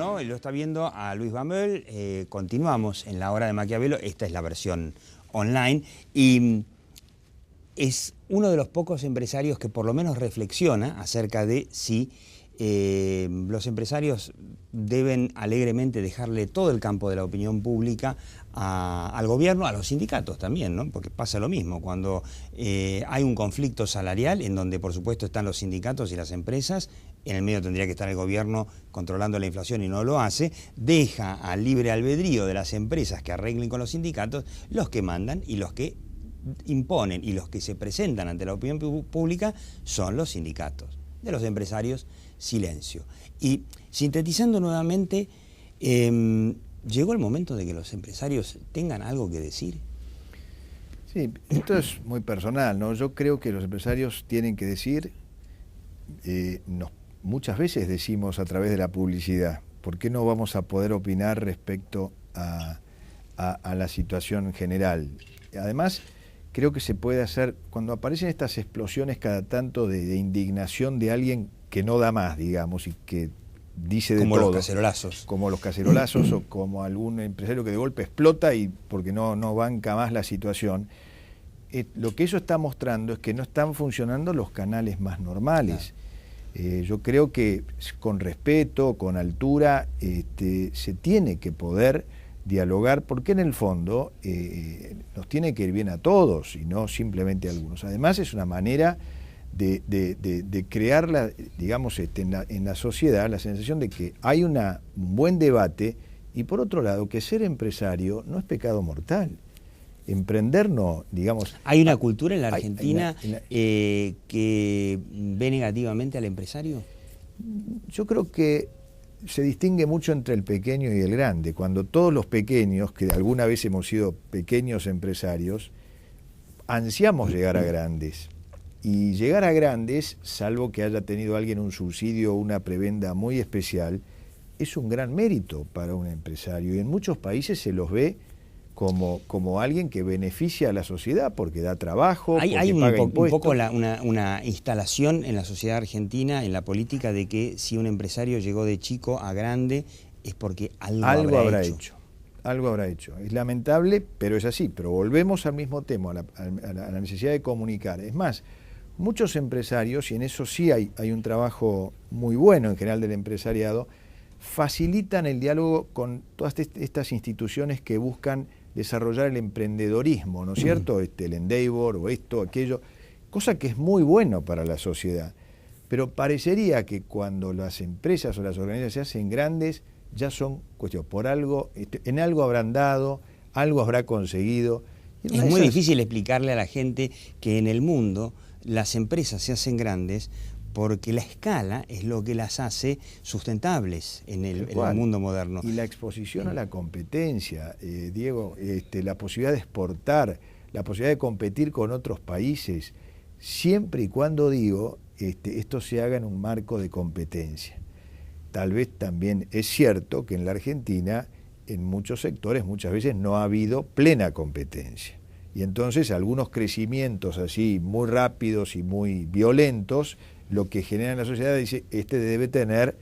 ¿no? Lo está viendo a Luis Bamel. Continuamos en la hora de Maquiavelo. Esta es la versión online. Y es uno de los pocos empresarios que por lo menos reflexiona acerca de si los empresarios deben alegremente dejarle todo el campo de la opinión pública al gobierno, a los sindicatos también, ¿no? Porque pasa lo mismo, cuando hay un conflicto salarial en donde por supuesto están los sindicatos y las empresas, en el medio tendría que estar el gobierno controlando la inflación y no lo hace, deja al libre albedrío de las empresas que arreglen con los sindicatos los que mandan y los que imponen y los que se presentan ante la opinión pública son los sindicatos. De los empresarios, silencio. Y sintetizando nuevamente, ¿llegó el momento de que los empresarios tengan algo que decir? Sí, esto es muy personal, ¿no? Yo creo que los empresarios tienen que decir, muchas veces decimos a través de la publicidad, ¿por qué no vamos a poder opinar respecto a la situación general? Además, creo que se puede hacer, cuando aparecen estas explosiones cada tanto de indignación de alguien que no da más, digamos, y que dice de todo. Como los cacerolazos. Como los cacerolazos o como algún empresario que de golpe explota y porque no banca más la situación. Lo que eso está mostrando es que no están funcionando los canales más normales. Yo creo que con respeto, con altura, se tiene que poder dialogar, porque en el fondo nos tiene que ir bien a todos y no simplemente a algunos. Además es una manera de crear, digamos, en la sociedad la sensación de que hay un buen debate y por otro lado que ser empresario no es pecado mortal. Emprender no, digamos... ¿Hay una cultura en la Argentina que ve negativamente al empresario? Yo creo que se distingue mucho entre el pequeño y el grande. Cuando todos los pequeños, que alguna vez hemos sido pequeños empresarios, ansiamos llegar a grandes. Y llegar a grandes, salvo que haya tenido alguien un subsidio o una prebenda muy especial, es un gran mérito para un empresario. Y en muchos países se los ve como alguien que beneficia a la sociedad porque da trabajo, hay paga un poco impuestos. una instalación en la sociedad argentina, en la política, de que si un empresario llegó de chico a grande es porque algo habrá hecho. Algo habrá hecho. Es lamentable, pero es así. Pero volvemos al mismo tema, a la necesidad de comunicar. Es más, muchos empresarios, y en eso sí hay un trabajo muy bueno en general del empresariado, facilitan el diálogo con todas estas instituciones que buscan desarrollar el emprendedorismo, ¿no es cierto? El Endeavor o esto, aquello, cosa que es muy bueno para la sociedad. Pero parecería que cuando las empresas o las organizaciones se hacen grandes, ya son cuestiones, por algo, en algo habrán dado, algo habrá conseguido. Es muy difícil explicarle a la gente que en el mundo las empresas se hacen grandes porque la escala es lo que las hace sustentables en el mundo moderno. Y la exposición a la competencia, Diego, la posibilidad de exportar, la posibilidad de competir con otros países, siempre y cuando, esto se haga en un marco de competencia. Tal vez también es cierto que en la Argentina, en muchos sectores, muchas veces no ha habido plena competencia. Y entonces algunos crecimientos así muy rápidos y muy violentos, lo que genera en la sociedad dice, debe tener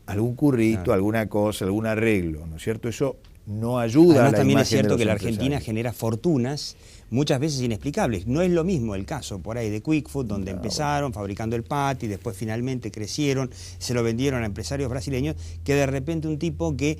algún currito, alguna cosa, algún arreglo, ¿no es cierto? Eso no ayuda. Además, a la también imagen es cierto de los que la Argentina empresarios. genera fortunas muchas veces inexplicables. No es lo mismo el caso por ahí de Quick Food, donde empezaron fabricando el patty, después finalmente crecieron, se lo vendieron a empresarios brasileños, que de repente un tipo que,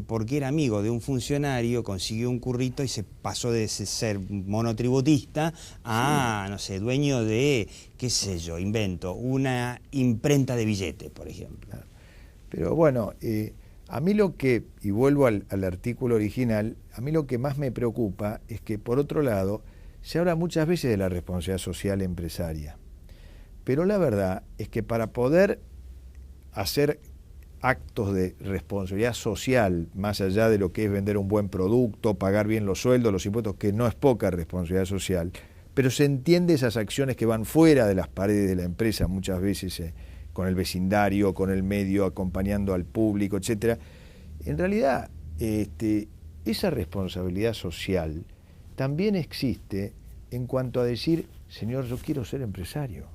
porque era amigo de un funcionario, consiguió un currito y se pasó de ser monotributista a, no sé, dueño de, qué sé yo, invento, una imprenta de billetes, por ejemplo. Pero bueno, a mí y vuelvo al artículo original, a mí lo que más me preocupa es que, por otro lado, se habla muchas veces de la responsabilidad social empresaria. Pero la verdad es que para poder hacer actos de responsabilidad social, más allá de lo que es vender un buen producto, pagar bien los sueldos, los impuestos, que no es poca responsabilidad social, pero se entiende esas acciones que van fuera de las paredes de la empresa, muchas veces con el vecindario, con el medio, acompañando al público, etcétera. En realidad, esa responsabilidad social también existe en cuanto a decir, señor, yo quiero ser empresario,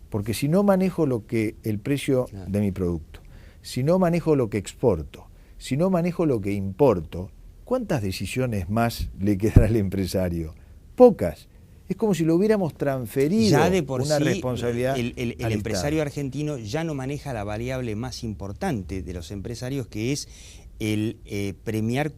porque si no manejo el precio de mi producto, si no manejo lo que exporto, si no manejo lo que importo, ¿cuántas decisiones más le quedan al empresario? Pocas. Es como si lo hubiéramos transferido ya de por una sí, responsabilidad el al empresario Estado. argentino ya no maneja la variable más importante de los empresarios, que es el premiar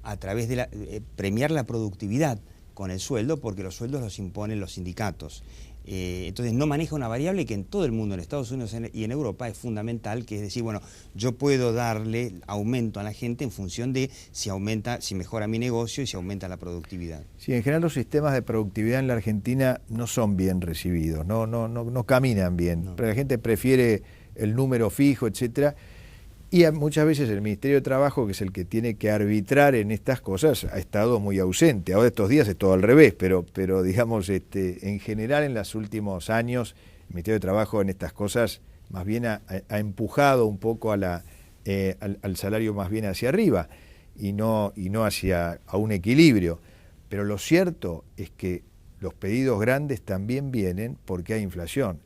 a través de premiar la productividad con el sueldo, porque los sueldos los imponen los sindicatos. Entonces no maneja una variable que en todo el mundo, en Estados Unidos y en Europa, es fundamental, que es decir, bueno, yo puedo darle aumento a la gente en función de si mejora mi negocio y si aumenta la productividad. Sí, en general los sistemas de productividad en la Argentina no son bien recibidos, no caminan bien. No. Pero la gente prefiere el número fijo, etcétera. Y muchas veces el Ministerio de Trabajo, que es el que tiene que arbitrar en estas cosas, ha estado muy ausente. Ahora estos días es todo al revés, pero digamos, en general en los últimos años, el Ministerio de Trabajo en estas cosas más bien ha empujado un poco al salario más bien hacia arriba y no hacia a un equilibrio. Pero lo cierto es que los pedidos grandes también vienen porque hay inflación.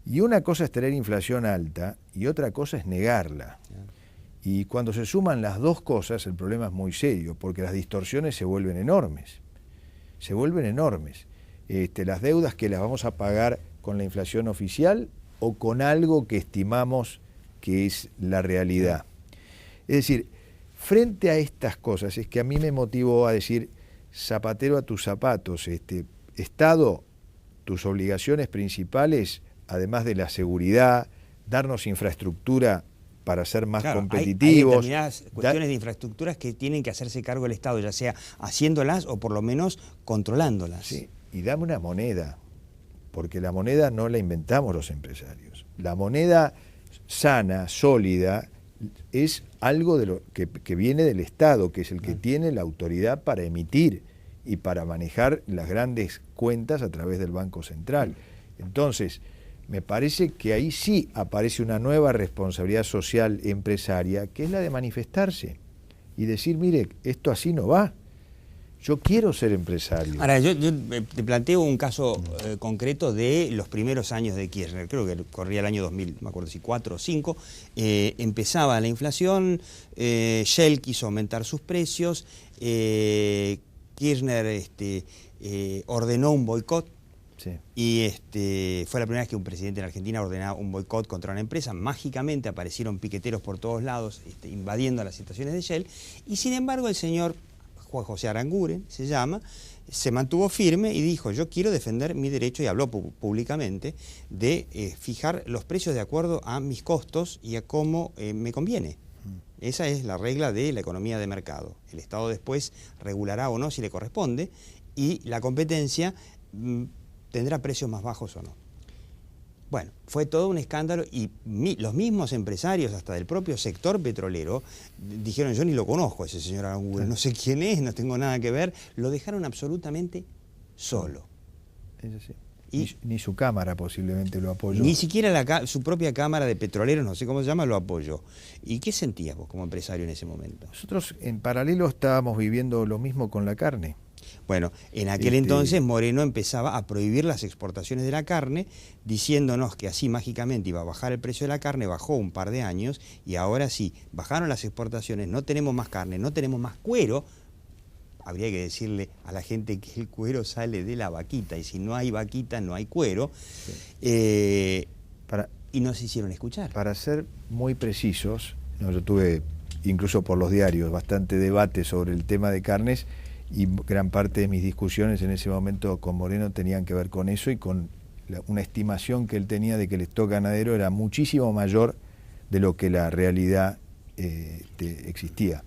Y una cosa es tener inflación alta y otra cosa es negarla. Y cuando se suman las dos cosas, el problema es muy serio, porque las distorsiones se vuelven enormes. Se vuelven enormes. Las deudas que las vamos a pagar con la inflación oficial o con algo que estimamos que es la realidad. Es decir, frente a estas cosas, es que a mí me motivó a decir, zapatero a tus zapatos, Estado, tus obligaciones principales, además de la seguridad, darnos infraestructura para ser más competitivos. Hay determinadas cuestiones de infraestructuras que tienen que hacerse cargo el Estado, ya sea haciéndolas o por lo menos controlándolas. Sí, y dame una moneda, porque la moneda no la inventamos los empresarios. La moneda sana, sólida, es algo de lo que viene del Estado, que es el que tiene la autoridad para emitir y para manejar las grandes cuentas a través del Banco Central. Entonces, me parece que ahí sí aparece una nueva responsabilidad social empresaria, que es la de manifestarse y decir, mire, esto así no va. Yo quiero ser empresario. Ahora, yo te planteo un caso concreto de los primeros años de Kirchner. Creo que corría el año 2000, no me acuerdo si 4 o 5. Empezaba la inflación, Shell quiso aumentar sus precios, Kirchner ordenó un boicot. Sí. Y fue la primera vez que un presidente en Argentina ordenaba un boicot contra una empresa. Mágicamente aparecieron piqueteros por todos lados, invadiendo las estaciones de Shell. Y sin embargo el señor Juan José Aranguren, se llama, se mantuvo firme y dijo, yo quiero defender mi derecho, y habló públicamente, de fijar los precios de acuerdo a mis costos y a cómo me conviene. Esa es la regla de la economía de mercado. El Estado después regulará o no si le corresponde, y la competencia tendrá precios más bajos o no. Bueno, fue todo un escándalo y los mismos empresarios, hasta del propio sector petrolero, dijeron, yo ni lo conozco a ese señor Aranguren, no sé quién es, no tengo nada que ver, lo dejaron absolutamente solo. Eso sí. Ni su cámara posiblemente lo apoyó. Ni siquiera su propia cámara de petroleros, no sé cómo se llama, lo apoyó. ¿Y qué sentías vos como empresario en ese momento? Nosotros en paralelo estábamos viviendo lo mismo con la carne. Bueno, en aquel entonces Moreno empezaba a prohibir las exportaciones de la carne, diciéndonos que así mágicamente iba a bajar el precio de la carne. Bajó un par de años y ahora sí, bajaron las exportaciones, no tenemos más carne, no tenemos más cuero. Habría que decirle a la gente que el cuero sale de la vaquita, y si no hay vaquita no hay cuero. Sí. Y no se hicieron escuchar. Para ser muy precisos, yo tuve, incluso por los diarios, bastante debate sobre el tema de carnes, y gran parte de mis discusiones en ese momento con Moreno tenían que ver con eso y con una estimación que él tenía de que el stock ganadero era muchísimo mayor de lo que la realidad existía.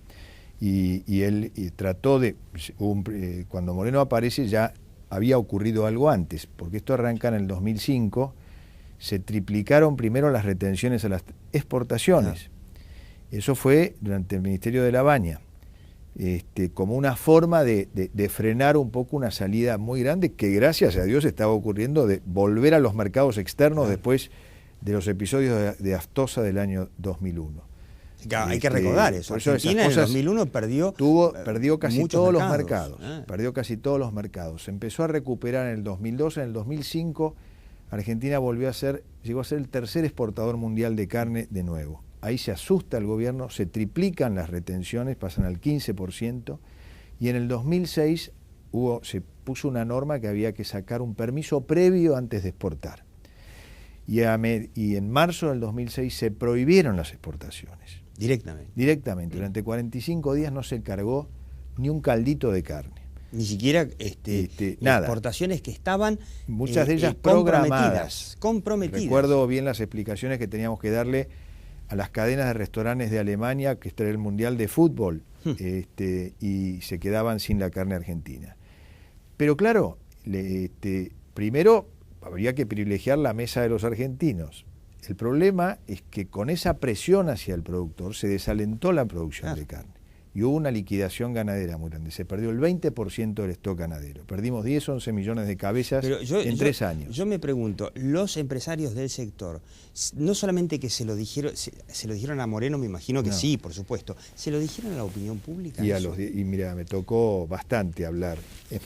Y él trató de, cuando Moreno aparece ya había ocurrido algo antes, porque esto arranca en el 2005, se triplicaron primero las retenciones a las exportaciones. Eso fue durante el Ministerio de la Baña. Como una forma de frenar un poco una salida muy grande que gracias a Dios estaba ocurriendo, de volver a los mercados externos después de los episodios de aftosa del año 2001. Hay que recordar eso. Argentina en el 2001 perdió casi todos los mercados. Perdió casi todos los mercados. Se empezó a recuperar en el 2002, en el 2005 Argentina llegó a ser el tercer exportador mundial de carne de nuevo. ahí se asusta el gobierno, se triplican las retenciones, pasan al 15%, y en el 2006 se puso una norma que había que sacar un permiso previo antes de exportar. Y en marzo del 2006 se prohibieron las exportaciones. Directamente. Durante 45 días no se cargó ni un caldito de carne. Ni siquiera nada. Exportaciones que estaban muchas de ellas comprometidas. Recuerdo bien las explicaciones que teníamos que darle a las cadenas de restaurantes de Alemania, que este era el Mundial de Fútbol, y se quedaban sin la carne argentina. Pero claro, primero habría que privilegiar la mesa de los argentinos. El problema es que con esa presión hacia el productor se desalentó la producción de carne. Y hubo una liquidación ganadera muy grande. Se perdió el 20% del stock ganadero. Perdimos 10, 11 millones de cabezas en 3 años. Yo me pregunto, los empresarios del sector, no solamente que se lo dijeron a Moreno, me imagino que sí, por supuesto, ¿se lo dijeron a la opinión pública? Y mira, me tocó bastante hablar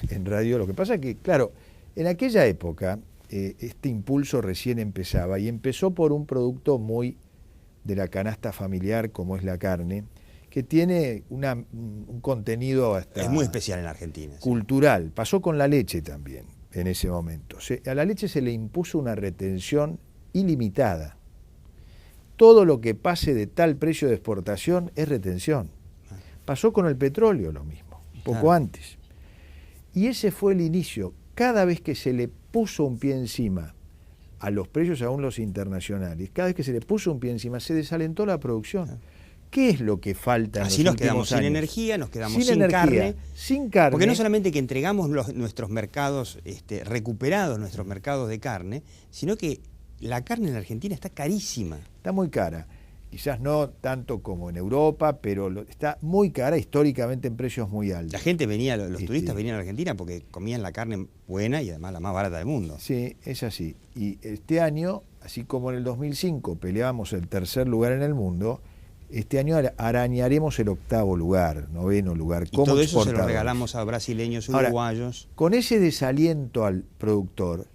en radio. Lo que pasa es que, claro, en aquella época este impulso recién empezaba, y empezó por un producto muy de la canasta familiar como es la carne, que tiene un contenido hasta... Es muy especial en Argentina. Cultural. Sí. Pasó con la leche también en ese momento. A la leche se le impuso una retención ilimitada. Todo lo que pase de tal precio de exportación es retención. Pasó con el petróleo lo mismo, un poco antes. Y ese fue el inicio. Cada vez que se le puso un pie encima a los precios, aún los internacionales, cada vez que se le puso un pie encima, se desalentó la producción. ¿Qué es lo que falta en los últimos años? Así nos quedamos sin energía, nos quedamos sin carne. Sin carne. Porque no solamente que entregamos nuestros mercados, recuperados nuestros mercados de carne, sino que la carne en la Argentina está carísima. Está muy cara. Quizás no tanto como en Europa, pero está muy cara, históricamente en precios muy altos. La gente venía, los turistas venían a la Argentina porque comían la carne buena y además la más barata del mundo. Sí, es así. Y este año, así como en el 2005 peleábamos el tercer lugar en el mundo, este año arañaremos el 8º lugar, 9º lugar. Y todo eso se lo regalamos a brasileños, uruguayos. Ahora, con ese desaliento al productor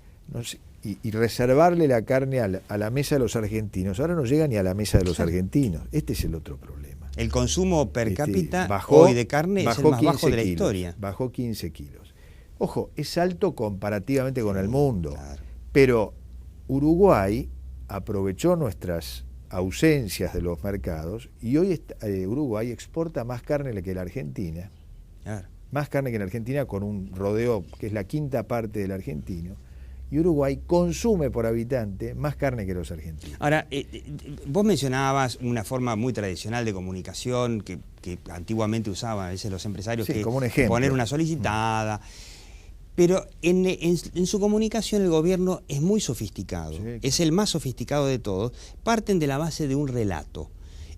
y reservarle la carne a la mesa de los argentinos, ahora no llega ni a la mesa de los argentinos. Este es el otro problema. El consumo per cápita hoy de carne es el más bajo de la historia. Bajó 15 kilos. Ojo, es alto comparativamente con el mundo. Claro. Pero Uruguay aprovechó nuestras ausencias de los mercados y hoy Uruguay exporta más carne que la Argentina, más carne que la Argentina, con un rodeo que es la 5ª parte del argentino, y Uruguay consume por habitante más carne que los argentinos. Ahora, vos mencionabas una forma muy tradicional de comunicación que antiguamente usaban a veces los empresarios, que como un ejemplo, poner una solicitada. Pero en su comunicación el gobierno es muy sofisticado, es el más sofisticado de todos. Parten de la base de un relato,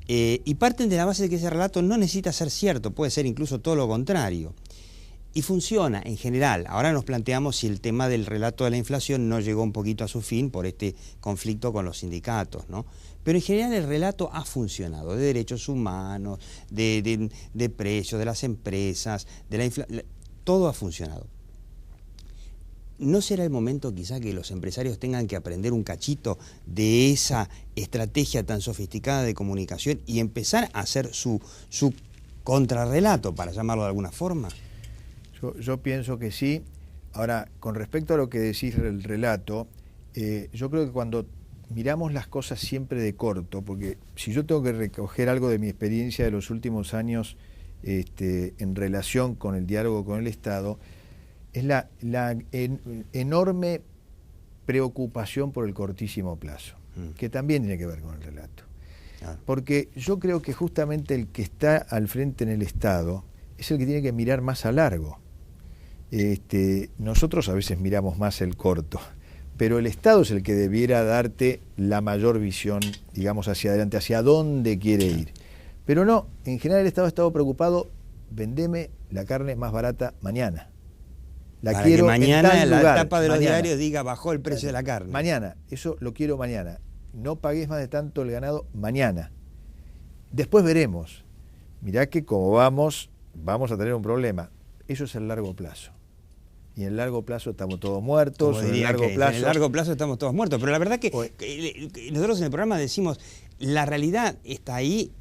y parten de la base de que ese relato no necesita ser cierto, puede ser incluso todo lo contrario. Y funciona en general. Ahora nos planteamos si el tema del relato de la inflación no llegó un poquito a su fin por este conflicto con los sindicatos, ¿no? Pero en general el relato ha funcionado, de derechos humanos, de precios, de las empresas, de la inflación, todo ha funcionado. ¿No será el momento quizá que los empresarios tengan que aprender un cachito de esa estrategia tan sofisticada de comunicación y empezar a hacer su contrarrelato, para llamarlo de alguna forma? Yo pienso que sí. Ahora, con respecto a lo que decís del relato, yo creo que cuando miramos las cosas siempre de corto, porque si yo tengo que recoger algo de mi experiencia de los últimos años en relación con el diálogo con el Estado, es la enorme preocupación por el cortísimo plazo, que también tiene que ver con el relato. Porque yo creo que justamente el que está al frente en el Estado es el que tiene que mirar más a largo. Nosotros a veces miramos más el corto, pero el Estado es el que debiera darte la mayor visión, digamos, hacia adelante, hacia dónde quiere ir. Pero no, en general el Estado ha estado preocupado, vendeme la carne más barata mañana. Para quiero que mañana en la tapa de los diarios diga bajó el precio de la carne. Mañana, eso lo quiero mañana. No pagues más de tanto el ganado mañana. Después veremos. Mirá que como vamos a tener un problema. Eso es el largo plazo. Y en el largo plazo estamos todos muertos. En el largo plazo estamos todos muertos. Pero la verdad que nosotros en el programa decimos, la realidad está ahí,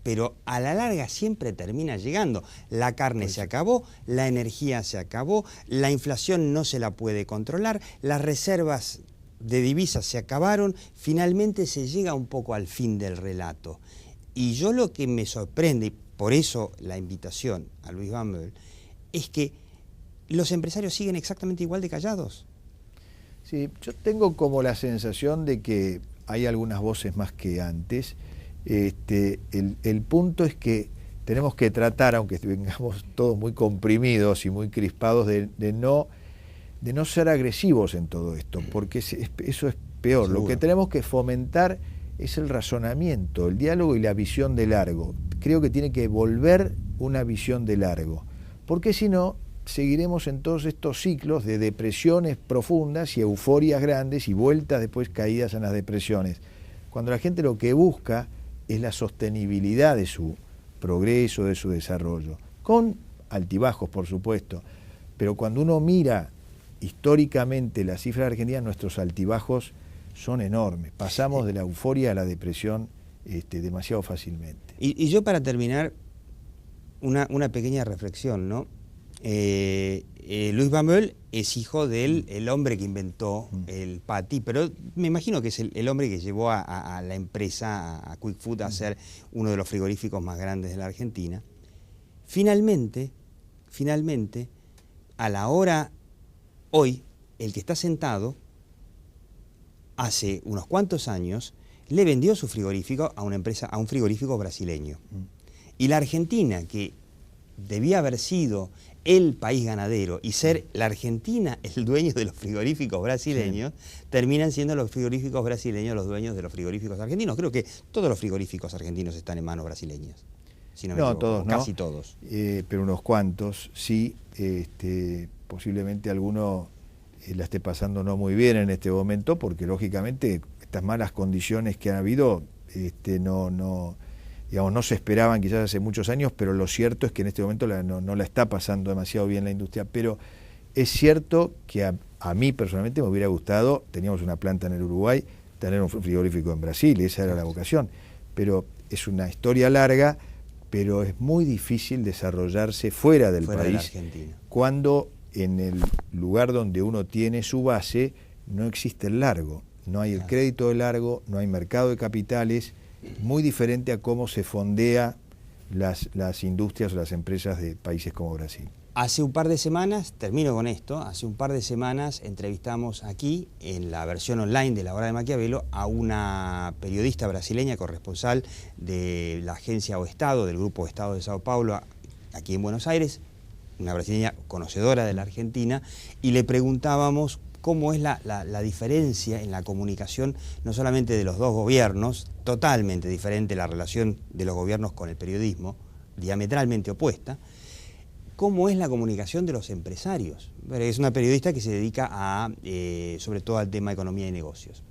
pero a la larga siempre termina llegando. La carne se acabó, la energía se acabó, la inflación no se la puede controlar, las reservas de divisas se acabaron, finalmente se llega un poco al fin del relato. Y yo lo que me sorprende, y por eso la invitación a Luis van Meulen, es que los empresarios siguen exactamente igual de callados. Sí, yo tengo como la sensación de que hay algunas voces más que antes. El punto es que tenemos que tratar, aunque vengamos todos muy comprimidos y muy crispados, de no ser agresivos en todo esto, porque eso es peor. Seguro. Lo que tenemos que fomentar es el razonamiento, el diálogo y la visión de largo. Creo que tiene que volver una visión de largo, porque si no, seguiremos en todos estos ciclos de depresiones profundas y euforias grandes y vueltas después caídas en las depresiones, cuando la gente lo que busca es la sostenibilidad de su progreso, de su desarrollo, con altibajos por supuesto, pero cuando uno mira históricamente las cifras argentinas, nuestros altibajos son enormes, pasamos de la euforia a la depresión demasiado fácilmente. Y yo para terminar, una pequeña reflexión, ¿no? Luis van Meulen es hijo del hombre que inventó el patty, pero me imagino que es el hombre que llevó a la empresa, a Quick Food, a ser uno de los frigoríficos más grandes de la Argentina. Finalmente, a la hora hoy, el que está sentado, hace unos cuantos años, le vendió su frigorífico a una empresa, a un frigorífico brasileño. Y la Argentina, que debía haber sido el país ganadero y ser la Argentina el dueño de los frigoríficos brasileños, terminan siendo los frigoríficos brasileños los dueños de los frigoríficos argentinos. Creo que todos los frigoríficos argentinos están en manos brasileñas. Si no me equivoco, todos no. casi todos. Pero unos cuantos, sí. Posiblemente alguno la esté pasando no muy bien en este momento, porque lógicamente estas malas condiciones que han habido no se esperaban quizás hace muchos años, pero lo cierto es que en este momento no la está pasando demasiado bien la industria. Pero es cierto que a mí personalmente me hubiera gustado, teníamos una planta en el Uruguay, tener un frigorífico en Brasil, esa era la vocación. Pero es una historia larga, pero es muy difícil desarrollarse fuera del país cuando en el lugar donde uno tiene su base no existe el largo, no hay el crédito de largo, no hay mercado de capitales, muy diferente a cómo se fondea las industrias o las empresas de países como Brasil. Hace un par de semanas, termino con esto, hace un par de semanas entrevistamos aquí, en la versión online de La Hora de Maquiavelo, a una periodista brasileña corresponsal de la agencia O Estado, del Grupo Estado de Sao Paulo, aquí en Buenos Aires, una brasileña conocedora de la Argentina, y le preguntábamos cómo es la diferencia en la comunicación, no solamente de los dos gobiernos, totalmente diferente la relación de los gobiernos con el periodismo, diametralmente opuesta, cómo es la comunicación de los empresarios. Es una periodista que se dedica sobre todo al tema de economía y negocios.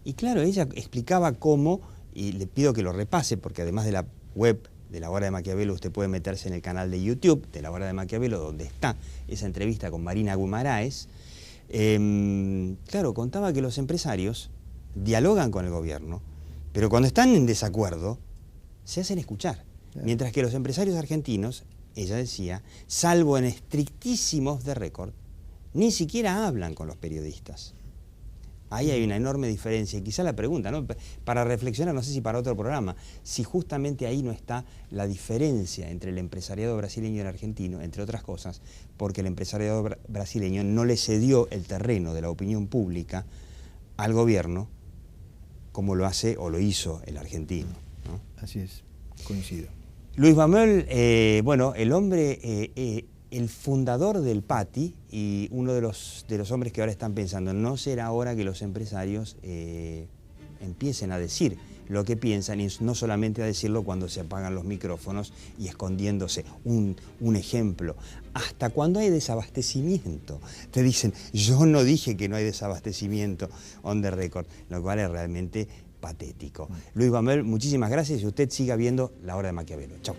Y claro, ella explicaba cómo, y le pido que lo repase, porque además de la web de La Hora de Maquiavelo, usted puede meterse en el canal de YouTube de La Hora de Maquiavelo, donde está esa entrevista con Marina Guimaraes. Claro, contaba que los empresarios dialogan con el gobierno, pero cuando están en desacuerdo, se hacen escuchar. Mientras que los empresarios argentinos, ella decía, salvo en estrictísimos de récord, ni siquiera hablan con los periodistas. Ahí hay una enorme diferencia. Y quizá la pregunta, ¿no? Para reflexionar, no sé si para otro programa, si justamente ahí no está la diferencia entre el empresariado brasileño y el argentino, entre otras cosas, porque el empresariado brasileño no le cedió el terreno de la opinión pública al gobierno como lo hace o lo hizo el argentino, ¿no? Así es, coincido. Luis van Meulen, bueno, el hombre, el fundador del patty y uno de los hombres que ahora están pensando, ¿no será hora que los empresarios empiecen a decir lo que piensan y no solamente a decirlo cuando se apagan los micrófonos y escondiéndose? Un ejemplo, hasta cuando hay desabastecimiento, te dicen, yo no dije que no hay desabastecimiento on the record, lo cual es realmente patético. Luis van Meulen, muchísimas gracias y usted siga viendo La Hora de Maquiavelo. Chao.